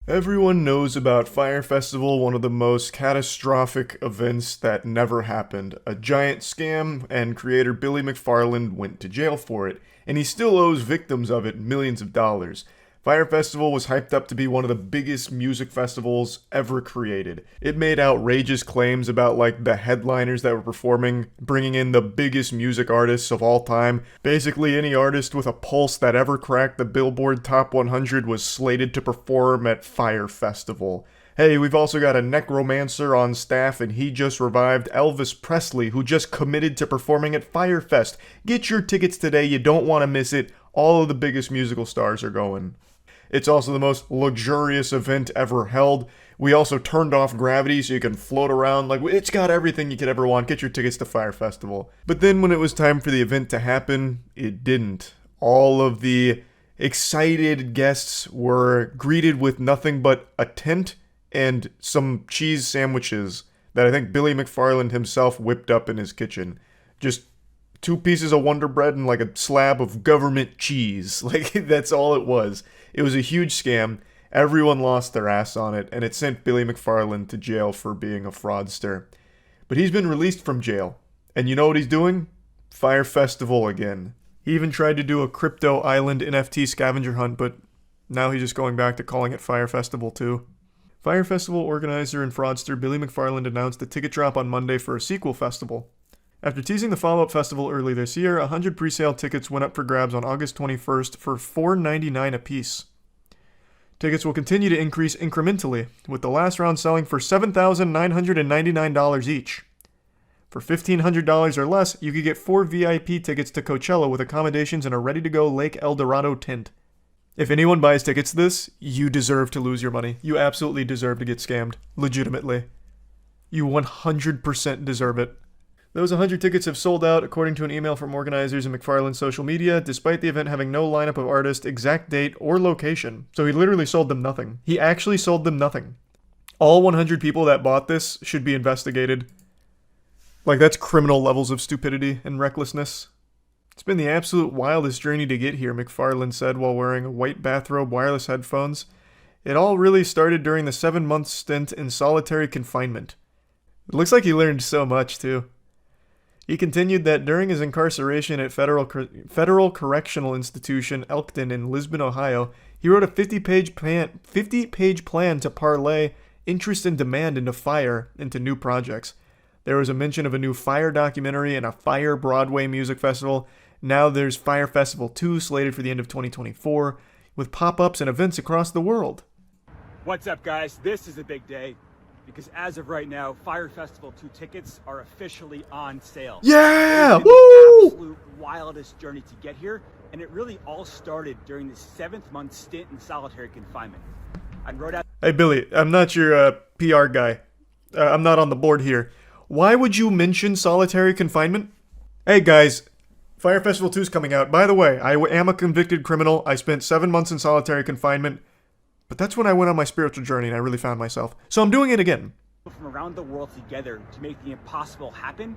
Everyone knows about Fyre Festival, one of the most catastrophic events that never happened. A giant scam, and creator Billy McFarland went to jail for it, and he still owes victims of it millions of dollars. Fyre Festival was hyped up to be one of the biggest music festivals ever created. It made outrageous claims about the headliners that were performing, bringing in the biggest music artists of all time. Basically any artist with a pulse that ever cracked the Billboard Top 100 was slated to perform at Fyre Festival. Hey, we've also got a necromancer on staff, and he just revived Elvis Presley, who just committed to performing at Fyre Fest. Get your tickets today, you don't want to miss it. All of the biggest musical stars are going. It's also the most luxurious event ever held. We also turned off gravity so you can float around. It's got everything you could ever want. Get your tickets to Fyre Festival. But then when it was time for the event to happen, it didn't. All of the excited guests were greeted with nothing but a tent and some cheese sandwiches that I think Billy McFarland himself whipped up in his kitchen. Just 2 pieces of Wonder Bread and a slab of government cheese. That's all it was. It was a huge scam. Everyone lost their ass on it, and it sent Billy McFarland to jail for being a fraudster. But he's been released from jail. And you know what he's doing? Fyre Festival again. He even tried to do a crypto island NFT scavenger hunt, but now he's just going back to calling it Fyre Festival II. Fyre Festival organizer and fraudster Billy McFarland announced a ticket drop on Monday for a sequel festival. After teasing the follow-up festival early this year, 100 pre-sale tickets went up for grabs on August 21st for $4.99 apiece. Tickets will continue to increase incrementally, with the last round selling for $7,999 each. For $1,500 or less, you could get 4 VIP tickets to Coachella with accommodations in a ready-to-go Lake El Dorado tent. If anyone buys tickets to this, you deserve to lose your money. You absolutely deserve to get scammed. Legitimately. You 100% deserve it. Those 100 tickets have sold out, according to an email from organizers and McFarland's social media, despite the event having no lineup of artist, exact date, or location. So he literally sold them nothing. He actually sold them nothing. All 100 people that bought this should be investigated. That's criminal levels of stupidity and recklessness. It's been the absolute wildest journey to get here, McFarland said while wearing a white bathrobe, wireless headphones. It all really started during the 7-month stint in solitary confinement. It looks like he learned so much, too. He continued that during his incarceration at Federal Correctional Institution Elkton in Lisbon, Ohio, he wrote a 50-page plan to parlay interest and demand into Fyre into new projects. There was a mention of a new Fyre documentary and a Fyre Broadway music festival. Now there's Fyre Festival II slated for the end of 2024, with pop-ups and events across the world. What's up, guys? This is a big day. Because as of right now, Fyre Festival 2 tickets are officially on sale. Yeah! It's been Woo! the absolute wildest journey to get here, and it really all started during the 7th-month stint in solitary confinement. I wrote out. Hey Billy, I'm not your PR guy. I'm not on the board here. Why would you mention solitary confinement? Hey guys, Fyre Festival 2 is coming out. By the way, I am a convicted criminal. I spent 7 months in solitary confinement. But that's when I went on my spiritual journey and I really found myself. So I'm doing it again. From around the world together to make the impossible happen,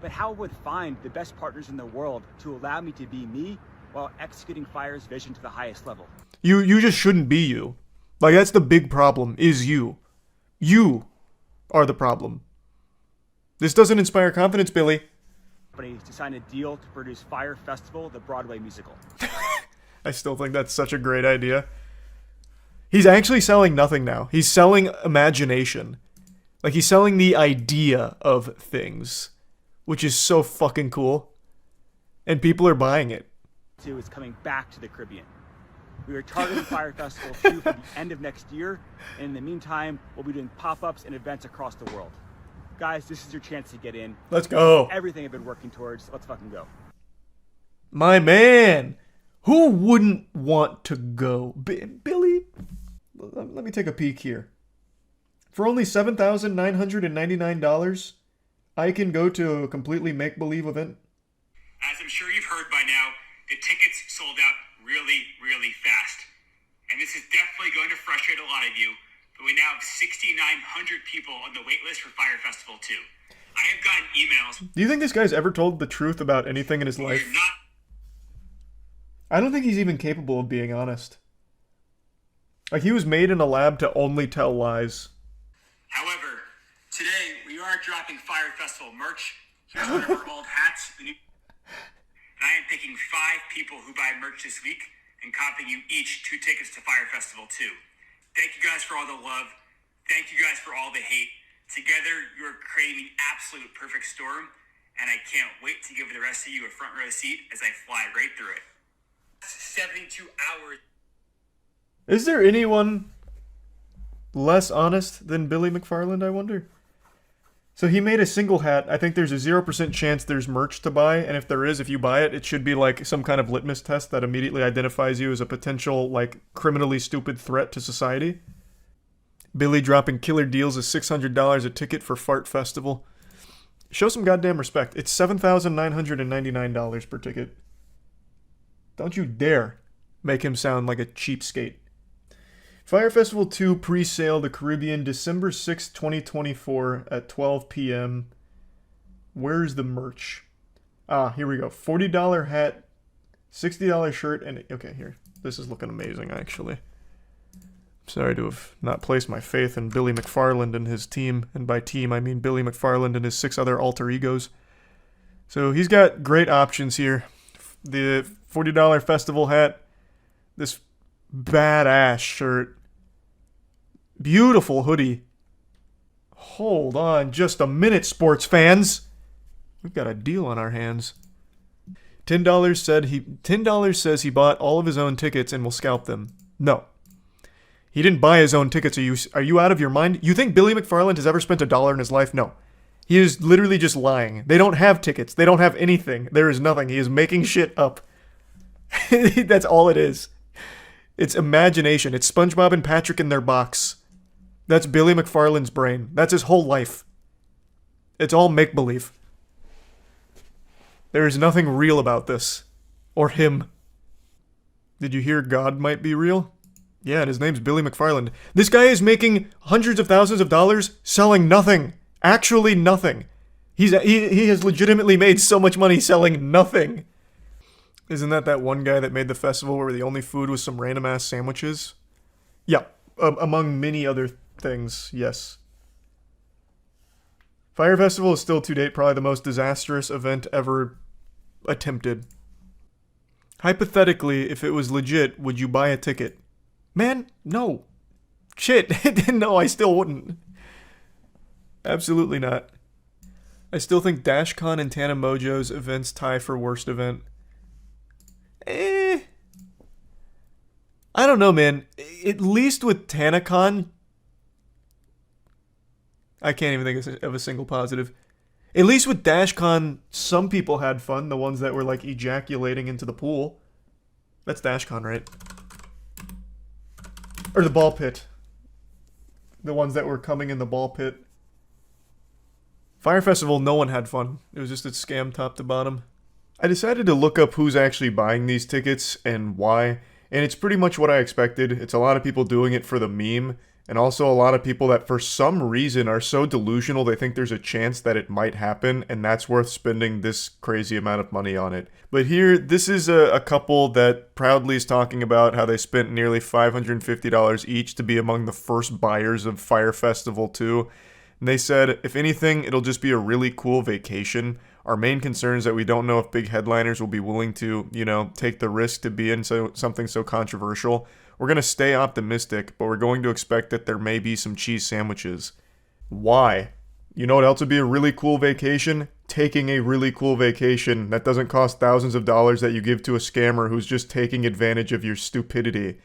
but how would find the best partners in the world to allow me to be me while executing Fyre's vision to the highest level? You just shouldn't be you. That's the big problem, is you. You are the problem. This doesn't inspire confidence, Billy. To sign a deal to produce Fyre Festival, the Broadway musical. I still think that's such a great idea. He's actually selling nothing now. He's selling imagination. He's selling the idea of things, which is so fucking cool. And people are buying it. Is coming back to the Caribbean. We are targeting Fyre Festival 2 for the end of next year, and in the meantime, we'll be doing pop-ups and events across the world. Guys, this is your chance to get in. Let's go. Everything I've been working towards. Let's fucking go. My man. Who wouldn't want to go? Billy? Let me take a peek here. For only $7,999, I can go to a completely make-believe event. As I'm sure you've heard by now, the tickets sold out really, really fast. And this is definitely going to frustrate a lot of you, but we now have 6,900 people on the wait list for Fyre Festival 2. I have gotten emails. Do you think this guy's ever told the truth about anything in his life? I don't think he's even capable of being honest. Like, he was made in a lab to only tell lies. However, today we are dropping Fyre Festival merch. Here's one of our old hats. And I am picking 5 people who buy merch this week and comping you each 2 tickets to Fyre Festival 2. Thank you guys for all the love. Thank you guys for all the hate. Together, you're creating the absolute perfect storm, and I can't wait to give the rest of you a front row seat as I fly right through it. 72 hours. Is there anyone less honest than Billy McFarland, I wonder? So he made a single hat. I think there's a 0% chance there's merch to buy, and if there is, if you buy it, it should be like some kind of litmus test that immediately identifies you as a potential, like, criminally stupid threat to society. Billy dropping killer deals is $600 a ticket for Fyre Festival. Show some goddamn respect. It's $7,999 per ticket. Don't you dare make him sound like a cheapskate. Fyre Festival 2 pre-sale the Caribbean December 6, 2024 at 12 p.m. Where's the merch? Ah, here we go. $40 hat, $60 shirt, and... Okay, here. This is looking amazing, actually. Sorry to have not placed my faith in Billy McFarland and his team. And by team, I mean Billy McFarland and his 6 other alter egos. So he's got great options here. The $40 festival hat. This badass shirt. Beautiful hoodie. Hold on just a minute, sports fans. We've got a deal on our hands. $10 says he bought all of his own tickets and will scalp them. No. He didn't buy his own tickets. Are you out of your mind? You think Billy McFarland has ever spent $1 in his life? No. He is literally just lying. They don't have tickets. They don't have anything. There is nothing. He is making shit up. That's all it is. It's imagination. It's SpongeBob and Patrick in their box. That's Billy McFarland's brain. That's his whole life. It's all make-believe. There is nothing real about this. Or him. Did you hear God might be real? Yeah, and his name's Billy McFarland. This guy is making hundreds of thousands of dollars selling nothing. Actually nothing. He has legitimately made so much money selling nothing. Isn't that one guy that made the festival where the only food was some random-ass sandwiches? Yeah, among many other things, yes. Fyre Festival is still to date probably the most disastrous event ever attempted. Hypothetically, if it was legit, would you buy a ticket? Man, no. Shit, no, I still wouldn't. Absolutely not. I still think DashCon and Tana Mojo's events tie for worst event. I don't know, man. At least with TanaCon, I can't even think of a single positive. At least with DashCon, some people had fun. The ones that were, like, ejaculating into the pool. That's DashCon, right? Or the ball pit. The ones that were coming in the ball pit. Fyre Festival, no one had fun. It was just a scam top to bottom. I decided to look up who's actually buying these tickets and why, and it's pretty much what I expected. It's a lot of people doing it for the meme, and also a lot of people that for some reason are so delusional they think there's a chance that it might happen, and that's worth spending this crazy amount of money on it. But here, this is a couple that proudly is talking about how they spent nearly $550 each to be among the first buyers of Fyre Festival 2. And they said, if anything, it'll just be a really cool vacation. Our main concern is that we don't know if big headliners will be willing to, take the risk to be in something so controversial. We're going to stay optimistic, but we're going to expect that there may be some cheese sandwiches. Why? You know what else would be a really cool vacation? Taking a really cool vacation that doesn't cost thousands of dollars that you give to a scammer who's just taking advantage of your stupidity.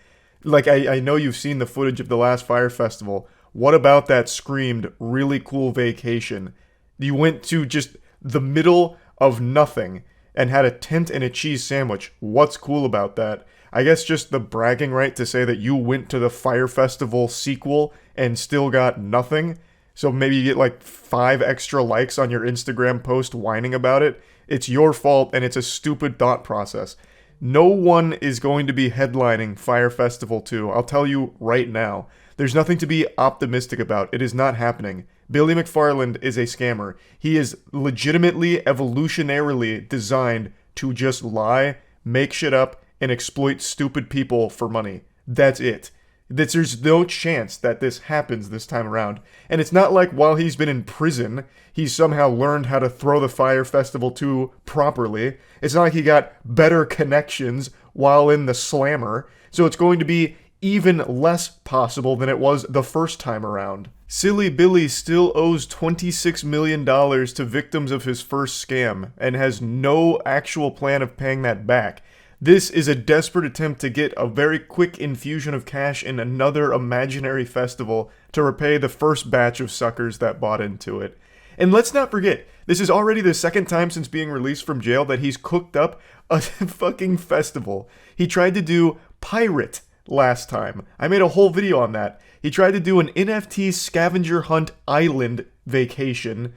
Like, I know you've seen the footage of the last Fyre Festival. What about that screamed really cool vacation? You went to just the middle of nothing and had a tent and a cheese sandwich. What's cool about that? I guess just the bragging right to say that you went to the Fyre Festival sequel and still got nothing. So maybe you get like 5 extra likes on your Instagram post whining about it. It's your fault and it's a stupid thought process. No one is going to be headlining Fyre Festival 2. I'll tell you right now. There's nothing to be optimistic about. It is not happening. Billy McFarland is a scammer. He is legitimately, evolutionarily designed to just lie, make shit up, and exploit stupid people for money. That's it. There's no chance that this happens this time around. And it's not like while he's been in prison, he's somehow learned how to throw the Fyre Festival 2 properly. It's not like he got better connections while in the slammer. So it's going to be even less possible than it was the first time around. Silly Billy still owes $26 million to victims of his first scam and has no actual plan of paying that back. This is a desperate attempt to get a very quick infusion of cash in another imaginary festival to repay the first batch of suckers that bought into it. And let's not forget, this is already the second time since being released from jail that he's cooked up a fucking festival. He tried to do Pirate last time. I made a whole video on that. He tried to do an NFT scavenger hunt island vacation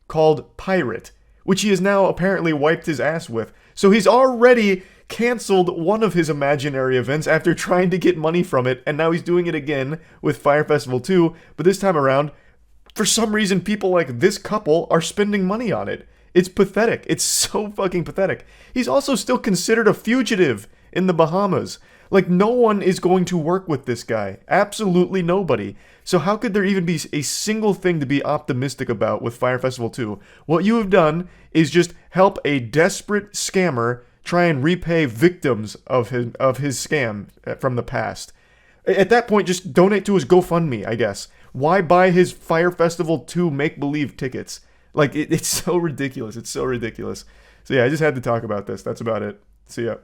called Pirate, which he has now apparently wiped his ass with. So he's already canceled one of his imaginary events after trying to get money from it, and now he's doing it again with Fyre Festival 2, but this time around, for some reason, people like this couple are spending money on it. It's pathetic. It's so fucking pathetic. He's also still considered a fugitive in the Bahamas. Like, no one is going to work with this guy. Absolutely nobody. So how could there even be a single thing to be optimistic about with Fyre Festival 2? What you have done is just help a desperate scammer try and repay victims of his scam from the past. At that point, just donate to his GoFundMe, I guess. Why buy his Fyre Festival 2 make-believe tickets? Like, it's so ridiculous. It's so ridiculous. So yeah, I just had to talk about this. That's about it. See ya.